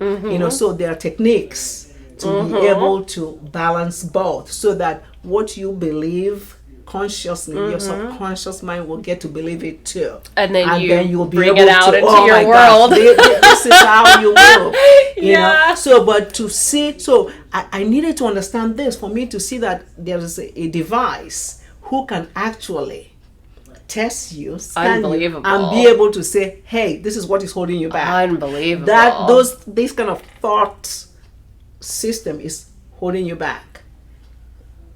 So there are techniques to be able to balance both so that what you believe consciously, your subconscious mind will get to believe it too. And then you'll be bring able it out to, into your world. This is how you will. You know? So, but to see, I needed to understand this for me to see that there is a device who can actually test you, Unbelievable. And be able to say, hey, this is what is holding you back. Unbelievable. This kind of thought system is holding you back.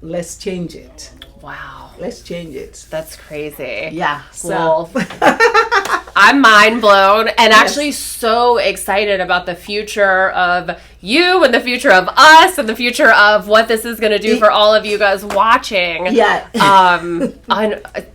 Let's change it. Wow. Let's change it. That's crazy. Yeah. Well, I'm mind blown and actually so excited about the future of you and the future of us and the future of what this is going to do for all of you guys watching. Yeah.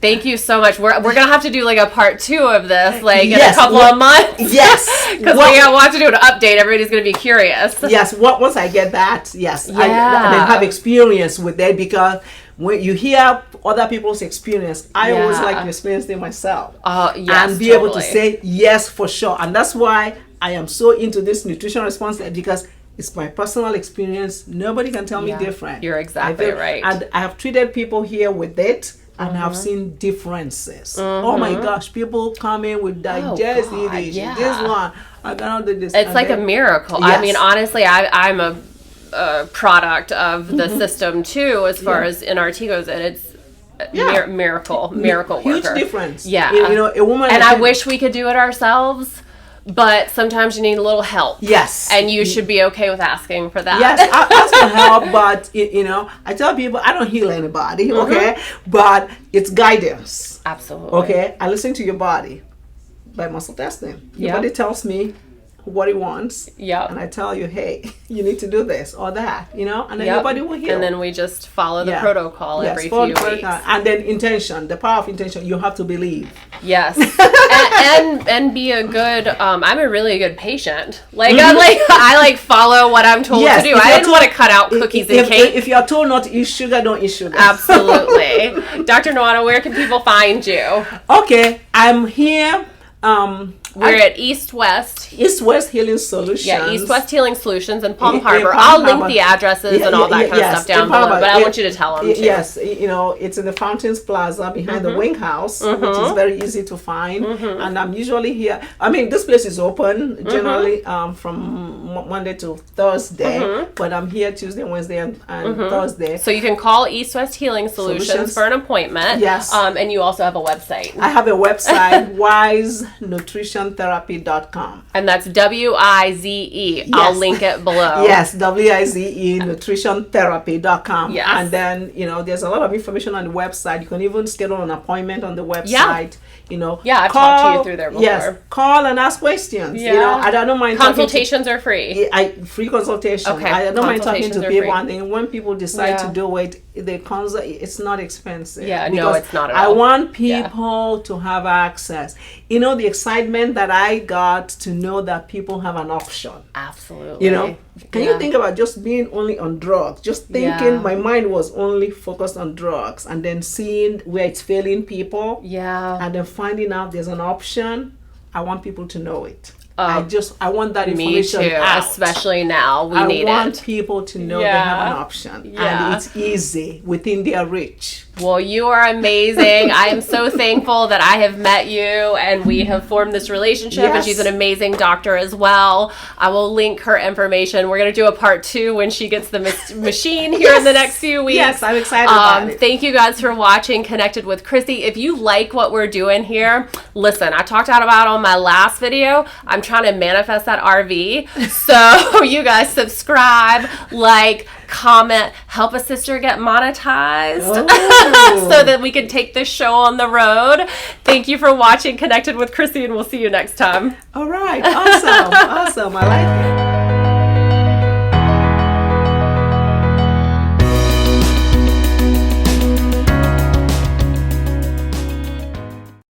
Thank you so much. We're going to have to do a part 2 of this in a couple of months. Yes. Because we want to do an update. Everybody's going to be curious. Yes. Once I get that, yes. Yeah. I have experience with it because when you hear other people's experience, I always like to experience them myself. And be able to say yes for sure. And that's why I am so into this nutrition response because it's my personal experience. Nobody can tell me different. You're exactly right. And I have treated people here with it and have seen differences. Oh my gosh, people come in with digestive issues. This one, I cannot do this. It's a miracle. Yes. I mean, honestly, I'm a product of the system too, as far as NRT goes, and it's miracle worker. Huge difference. Yeah. A woman. And I wish we could do it ourselves, but sometimes you need a little help. Yes. And you should be okay with asking for that. Yes, ask for help, but I tell people I don't heal anybody, okay? But it's guidance. Absolutely. Okay? I listen to your body by muscle testing. Your body tells me what it wants. And I tell you, hey, you need to do this or that, and then your body will heal. And then we just follow the protocol every few weeks. And then intention, the power of intention, you have to believe. Yes. and be a good, I'm a really good patient. I follow what I'm told to do. I didn't want to cut out cookies and cake. If you're told not to eat sugar, don't eat sugar. Absolutely. Dr. Nwando, where can people find you? Okay, I'm here We're at East West Healing Solutions. Yeah, East West Healing Solutions in Palm In Harbor. Palm I'll Harbor. link the addresses and all that kind of stuff down below, but I want you to tell them too. Yes, it's in the Fountains Plaza behind the Wing House, which is very easy to find. And I'm usually here. I mean, this place is open generally from Monday to Thursday, but I'm here Tuesday, Wednesday, and Thursday. So you can call East West Healing Solutions for an appointment. Yes. And you also have a website. I have a website, wizenutritiontherapy.com. And that's WIZE. Yes. I'll link it below. Yes, WIZE nutritiontherapy.com. Yes. And then, there's a lot of information on the website. You can even schedule an appointment on the website. Yeah, I've talked to you through there before. Yes, call and ask questions. Yeah. I don't mind Consultations are free. free consultation. Okay. I don't mind talking to Consultations are people, free. and then when people decide to do it, it's not expensive. Yeah, no, because it's not at I all. want people to have access. The excitement that I got to know that people have an option. Absolutely. Can you think about just being only on drugs? Just thinking my mind was only focused on drugs, and then seeing where it's failing people. Yeah. And then finding out there's an option. I want people to know it. I want that information Me too, out. especially now. We need I want it. people to know they have an option. And it's easy, within their reach. Well, you are amazing. I am so thankful that I have met you and we have formed this relationship. Yes. And she's an amazing doctor as well. I will link her information. We're going to do a part 2 when she gets the machine here in the next few weeks. Yes, I'm excited about it. Thank you guys for watching Connected with Krissy. If you like what we're doing here, listen, I talked about on my last video, I'm trying to manifest that RV. So you guys subscribe, like, comment, help a sister get monetized so that we can take this show on the road. Thank you for watching Connected with Krissy, and we'll see you next time. All right. Awesome. I like it.